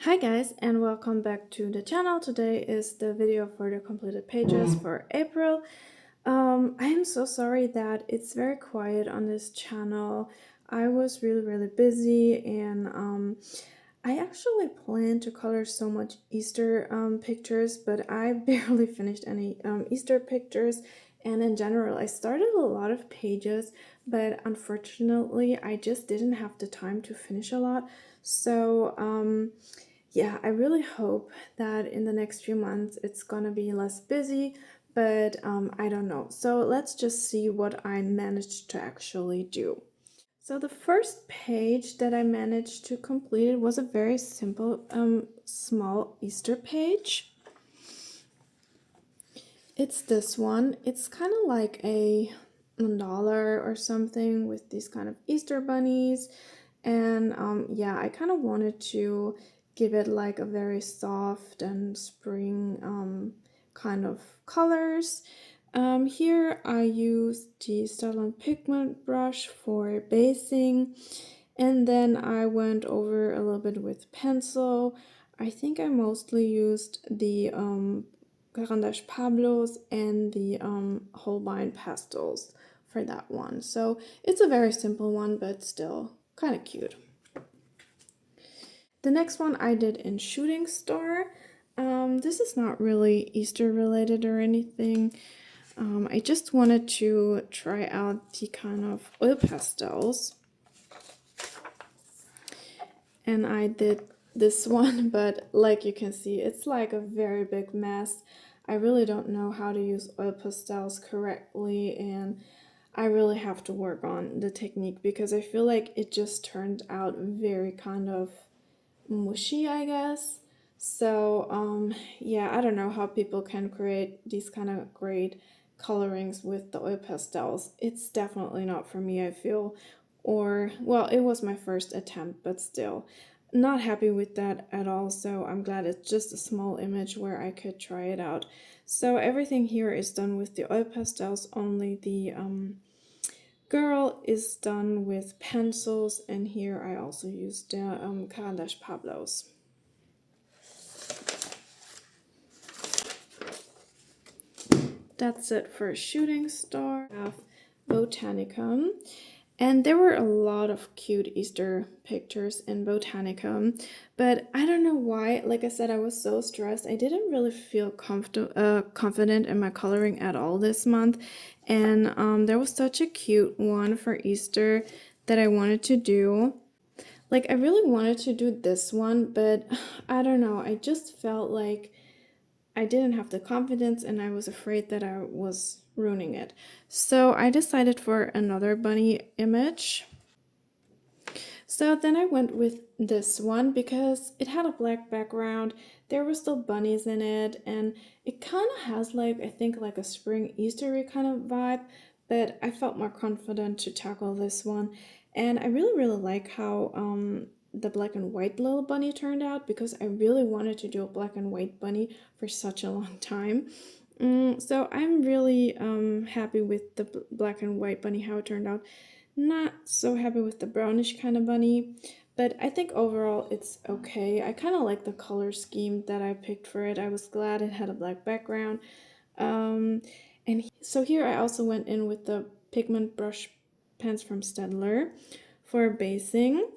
Hi guys, and welcome back to the channel. Today is the video for the completed pages for April. I am so sorry that it's very quiet on this channel. I was really busy, and I actually planned to color so much Easter pictures, but I barely finished any Easter pictures. And in general, I started a lot of pages, but unfortunately, I just didn't have the time to finish a lot. So, yeah, I really hope that in the next few months it's gonna be less busy, but I don't know. So let's just see what I managed to actually do. So the first page that I managed to complete was a very simple, small Easter page. It's this one. It's kind of like a mandala or something with these kind of Easter bunnies. And yeah, I kind of wanted to give it like a very soft and spring kind of colors. Here I used the Stylo pigment brush for basing, and then I went over a little bit with pencil. I think I mostly used the Carandash Pablos and the Holbein pastels for that one. So it's a very simple one, but still kind of cute. The next one I did in Shooting Star. This is not really Easter related or anything. I just wanted to try out the kind of oil pastels. And I did this one, but like you can see, it's like a very big mess. I really don't know how to use oil pastels correctly, and I really have to work on the technique because I feel like it just turned out very kind of mushy, I guess. So yeah, I don't know how people can create these kind of great colorings with the oil pastels. It's definitely not for me, I feel. Or, well, it was my first attempt, but still not happy with that at all. So I'm glad it's just a small image where I could try it out. So everything here is done with the oil pastels, only the girl is done with pencils, and here I also used the Carandash Pablos. That's it for Shooting Star. I have Botanicum. And there were a lot of cute Easter pictures in Botanicum, but I don't know why. Like I said, I was so stressed. I didn't really feel confident in my coloring at all this month. And there was such a cute one for Easter that I wanted to do. Like, I really wanted to do this one, but I don't know. I just felt like I didn't have the confidence, and I was afraid that I was ruining it. So I decided for another bunny image. So then I went with this one because it had a black background, there were still bunnies in it, and it kind of has like, I think, like a spring Eastery kind of vibe, but I felt more confident to tackle this one. And I really like how the black and white little bunny turned out, because I really wanted to do a black and white bunny for such a long time. So I'm really happy with the black and white bunny, how it turned out. Not so happy with the brownish kind of bunny, but I think overall it's okay. I kind of like the color scheme that I picked for it. I was glad it had a black background. So here I also went in with the pigment brush pens from Staedtler for basing.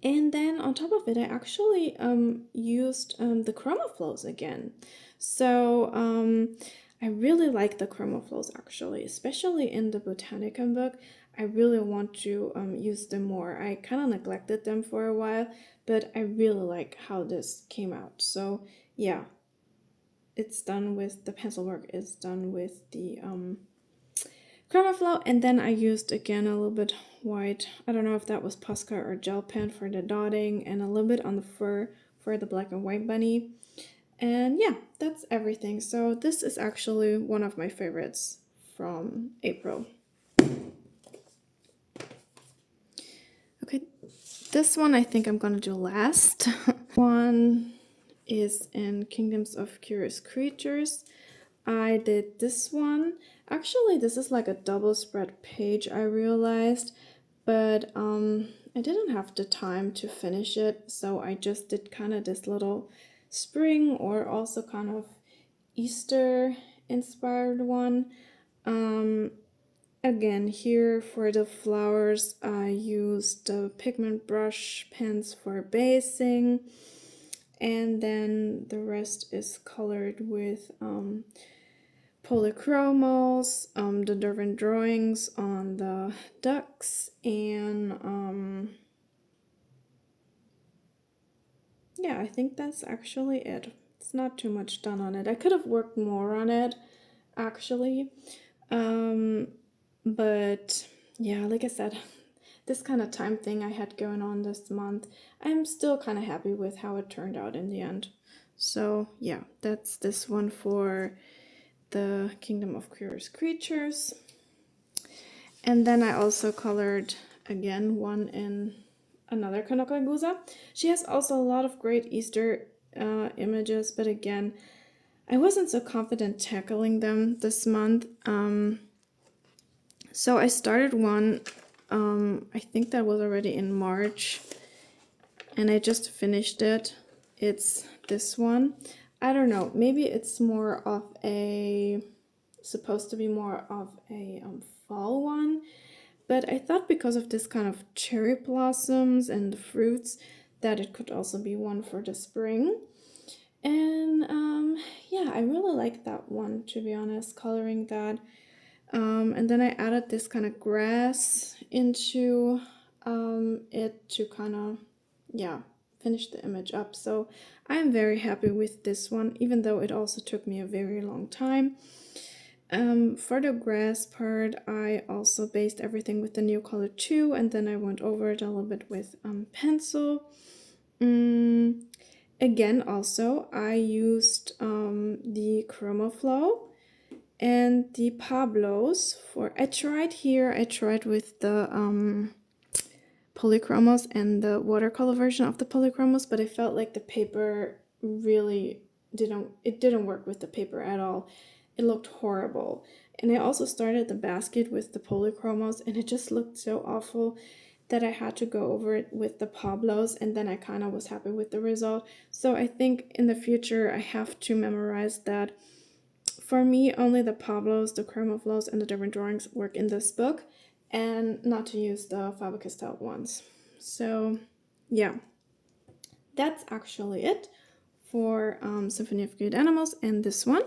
And then on top of it, I actually used the chroma flows again. So I really like the chroma flows actually, especially in the Botanicum book. I really want to use them more. I kind of neglected them for a while, but I really like how this came out. So yeah, it's done with the pencil work is done with the chroma flow, and then I used again a little bit white. I don't know if that was Posca or gel pen for the dotting, and a little bit on the fur for the black and white bunny. And yeah, that's everything. So this is actually one of my favorites from April. Okay, this one I think I'm gonna do last. One is in Kingdoms of Curious Creatures. I did this one. Actually, this is like a double spread page, I realized, but I didn't have the time to finish it, so I just did kind of this little spring or also kind of Easter inspired one. Again, here for the flowers, I used the pigment brush pens for basing, and then the rest is colored with polychromos, the different drawings on the ducks, and yeah, I think that's actually it. It's not too much done on it. I could have worked more on it, actually. But yeah, like I said, this kind of time thing I had going on this month, I'm still kind of happy with how it turned out in the end. So yeah, that's this one for the Kingdom of Curious Creatures. And then I also colored again one in another Kanokagusa. She has also a lot of great Easter images, but again, I wasn't so confident tackling them this month. So I started one, I think that was already in March, and I just finished it. It's this one. I don't know, maybe it's more of supposed to be more of a fall one, but I thought because of this kind of cherry blossoms and the fruits that it could also be one for the spring. And yeah, I really like that one, to be honest, coloring that. And then I added this kind of grass into it to kind of, yeah, finish the image up. So I'm very happy with this one, even though it also took me a very long time. For the grass part, I also based everything with the new color too, and then I went over it a little bit with pencil. Again, also, I used the ChromaFlow and the Pablos I tried with the polychromos and the watercolor version of the polychromos, but I felt like the paper really didn't work with the paper at all. It looked horrible. And I also started the basket with the polychromos, and it just looked so awful that I had to go over it with the Pablos, and then I kind of was happy with the result. So I think in the future I have to memorize that for me, only the Pablos, the ChromaFlows, and the different drawings work in this book, and not to use the Faber-Castell ones. So yeah, that's actually it for Symphony of Good Animals and this one.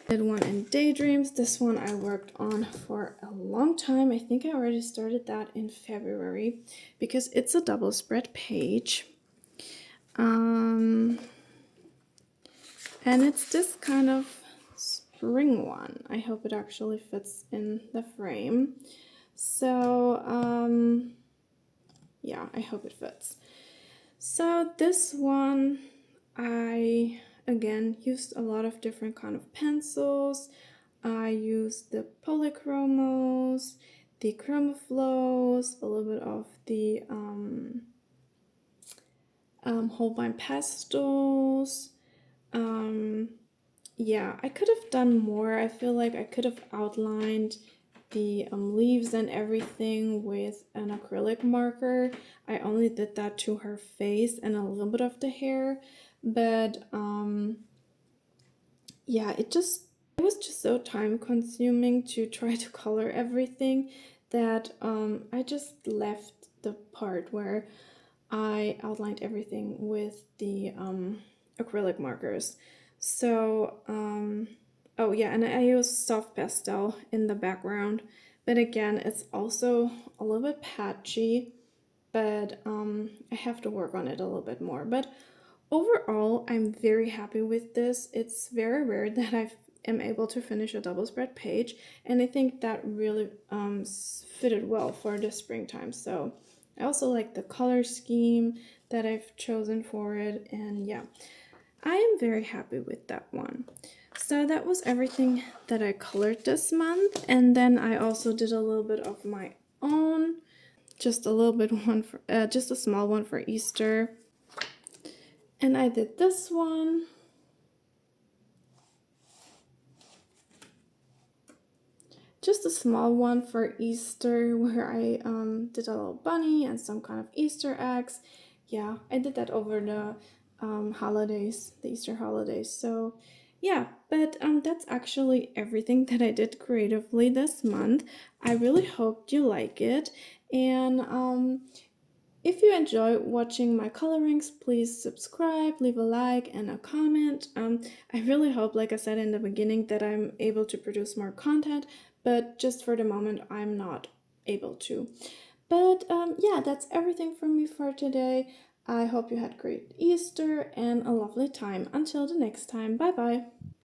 Did one in Daydreams. This one I worked on for a long time. I think I already started that in February because it's a double spread page. And it's this kind of spring one. I hope it actually fits in the frame. So yeah, I hope it fits. So this one, I again used a lot of different kind of pencils. I used the polychromos, the ChromaFlows, a little bit of the Holbein pastels. Yeah, I could have done more. I feel like I could have outlined the leaves and everything with an acrylic marker. I only did that to her face and a little bit of the hair, but yeah, it was just so time consuming to try to color everything that I just left the part where I outlined everything with the acrylic markers. So oh yeah, and I use soft pastel in the background, but again, it's also a little bit patchy, but I have to work on it a little bit more. But overall, I'm very happy with this. It's very rare that I am able to finish a double spread page, and I think that really fitted well for the springtime. So I also like the color scheme that I've chosen for it, and yeah, I am very happy with that one. So that was everything that I colored this month, and then I also did a little bit of my own, just a little bit one for just a small one for Easter. And I did this one. just a small one for Easter where I did a little bunny and some kind of Easter eggs. Yeah, I did that over the holidays, the Easter holidays. So yeah, but that's actually everything that I did creatively this month. I really hope you like it. And if you enjoy watching my colorings, please subscribe, leave a like, and a comment. I really hope, like I said in the beginning, that I'm able to produce more content, but just for the moment, I'm not able to. But yeah, that's everything from me for today. I hope you had great Easter and a lovely time. Until the next time, bye bye.